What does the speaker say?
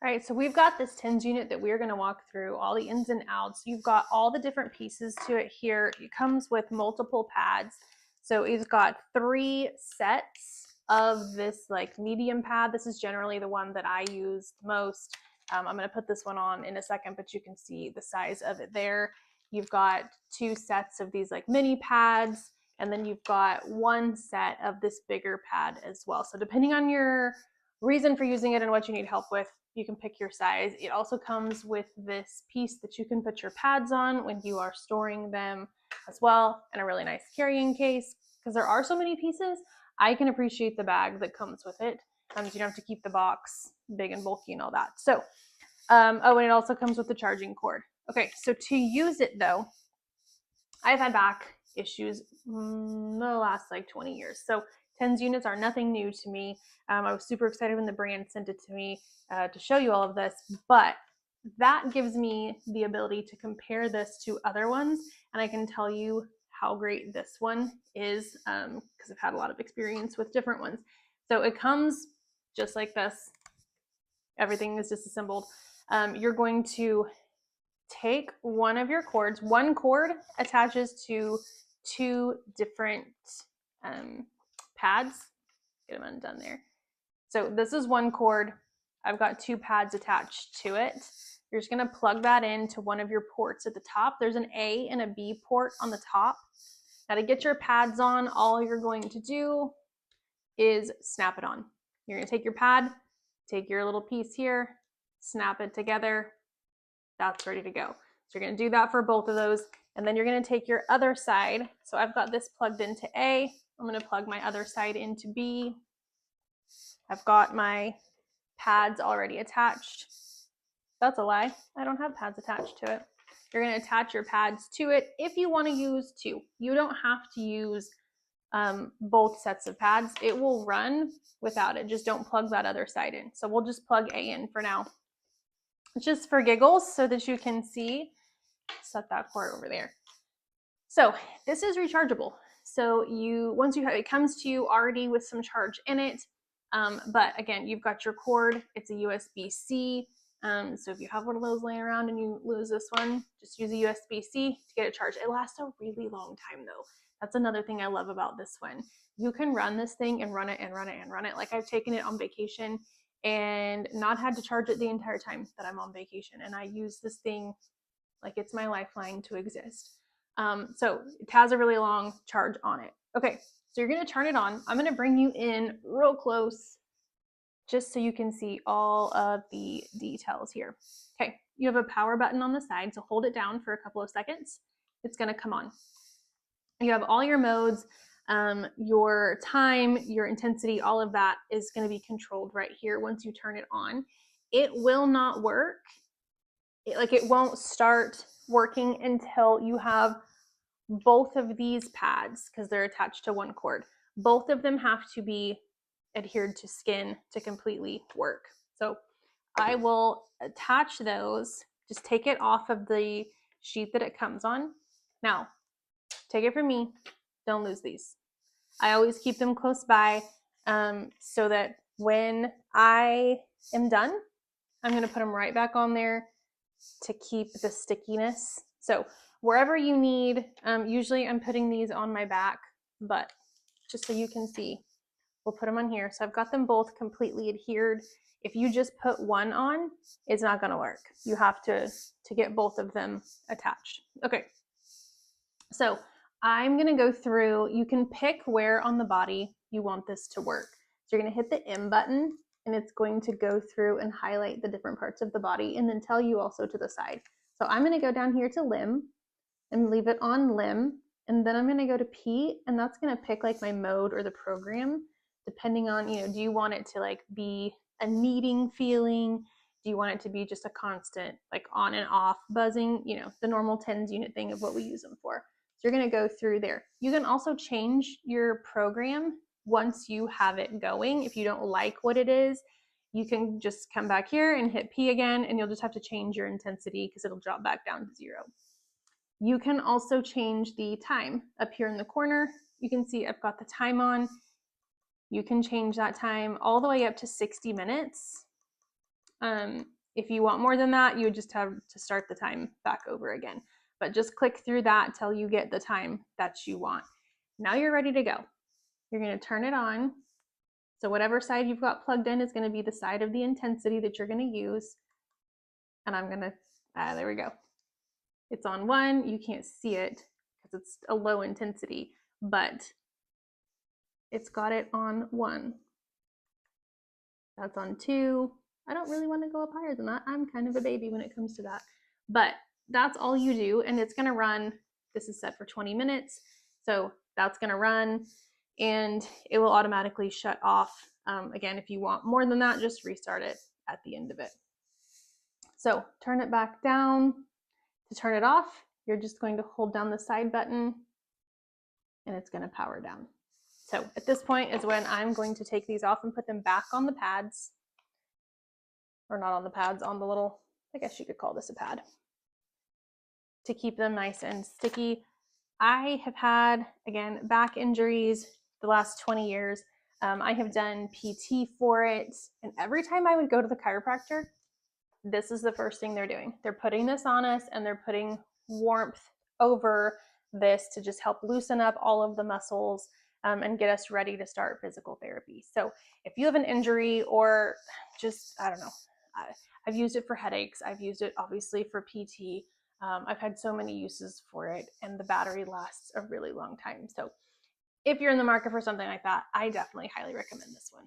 All right, so we've got this TENS unit that we're going to walk through, all the ins and outs. You've got all the different pieces to it here. It comes with multiple pads. So it's got 3 sets of this like medium pad. This is generally the one that I use most. I'm going to put this one on in a second, but you can see the size of it there. You've got 2 sets of these like mini pads, and then you've got 1 set of this bigger pad as well. So depending on your reason for using it and what you need help with, you can pick your size. It also comes with this piece that you can put your pads on when you are storing them as well, and a really nice carrying case. Because there are so many pieces, I can appreciate the bag that comes with it. So you don't have to keep the box big and bulky and all that. So, oh, and it also comes with the charging cord. Okay, so to use it though, I've had back issues the last like 20 years. So TENS units are nothing new to me. I was super excited when the brand sent it to me to show you all of this, but that gives me the ability to compare this to other ones, and I can tell you how great this one is because I've had a lot of experience with different ones. So it comes just like this. Everything is disassembled. You're going to take one of your cords. One cord attaches to 2 different pads. Get them undone there. So this is one cord. I've got 2 pads attached to it. You're just going to plug that into one of your ports at the top. There's an A and a B port on the top. Now to get your pads on, all you're going to do is snap it on. You're going to take your pad, take your little piece here, snap it together. That's ready to go. So you're going to do that for both of those. And then you're going to take your other side. So I've got this plugged into A. I'm going to plug my other side into B. I've got my pads already attached. That's a lie. I don't have pads attached to it. You're going to attach your pads to it if you want to use 2. You don't have to use both sets of pads. It will run without it. Just don't plug that other side in. So we'll just plug A in for now. Just for giggles so that you can see. Set that cord over there. So this is rechargeable. So once you have it, comes to you already with some charge in it. But again, you've got your cord. It's a USB-C. So if you have one of those laying around and you lose this one, just use a USB-C to get it charged. It lasts a really long time though. That's another thing I love about this one. You can run this thing and run it and run it and run it. Like I've taken it on vacation and not had to charge it the entire time that I'm on vacation. And I use this thing like it's my lifeline to exist. So it has a really long charge on it. Okay, so you're gonna turn it on. I'm gonna bring you in real close just so you can see all of the details here. Okay, you have a power button on the side, so hold it down for a couple of seconds. It's gonna come on. You have all your modes, your time, your intensity, all of that is gonna be controlled right here once you turn it on. It will not work. It won't start working until you have both of these pads, because they're attached to one cord. Both of them have to be adhered to skin to completely work. So I will attach those, just take it off of the sheet that it comes on. Now, take it from me, don't lose these. I always keep them close by so that when I am done, I'm going to put them right back on there to keep the stickiness. So wherever you need, usually I'm putting these on my back, but just so you can see, we'll put them on here. So I've got them both completely adhered. If you just put one on, it's not going to work. You have to get both of them attached. Okay. So I'm going to go through, you can pick where on the body you want this to work. So you're going to hit the M button and it's going to go through and highlight the different parts of the body and then tell you also to the side. So I'm going to go down here to limb and leave it on limb. And then I'm going to go to P, and that's going to pick like my mode or the program, depending on, do you want it to like be a kneading feeling? Do you want it to be just a constant like on and off buzzing, the normal TENS unit thing of what we use them for. So you're going to go through there. You can also change your program once you have it going. If you don't like what it is, you can just come back here and hit P again, and you'll just have to change your intensity because it'll drop back down to 0. You can also change the time up here in the corner. You can see I've got the time on. You can change that time all the way up to 60 minutes. If you want more than that, you would just have to start the time back over again. But just click through that till you get the time that you want. Now you're ready to go. You're going to turn it on. So whatever side you've got plugged in is going to be the side of the intensity that you're going to use. And I'm going to, there we go. It's on 1. You can't see it because it's a low intensity, but it's got it on 1. That's on 2. I don't really want to go up higher than that. I'm kind of a baby when it comes to that. But that's all you do, and it's going to run. This is set for 20 minutes. So that's going to run, and it will automatically shut off. Again, if you want more than that, just restart it at the end of it. So turn it back down. To turn it off, you're just going to hold down the side button, and it's going to power down. So at this point is when I'm going to take these off and put them back on the pads. Or not on the pads, on the little, I guess you could call this a pad, to keep them nice and sticky. I have had, again, back injuries the last 20 years. I have done PT for it, and every time I would go to the chiropractor, this is the first thing they're doing. They're putting this on us, and they're putting warmth over this to just help loosen up all of the muscles and get us ready to start physical therapy. So if you have an injury or just, I don't know, I've used it for headaches. I've used it obviously for PT. I've had so many uses for it, and the battery lasts a really long time. So if you're in the market for something like that, I definitely highly recommend this one.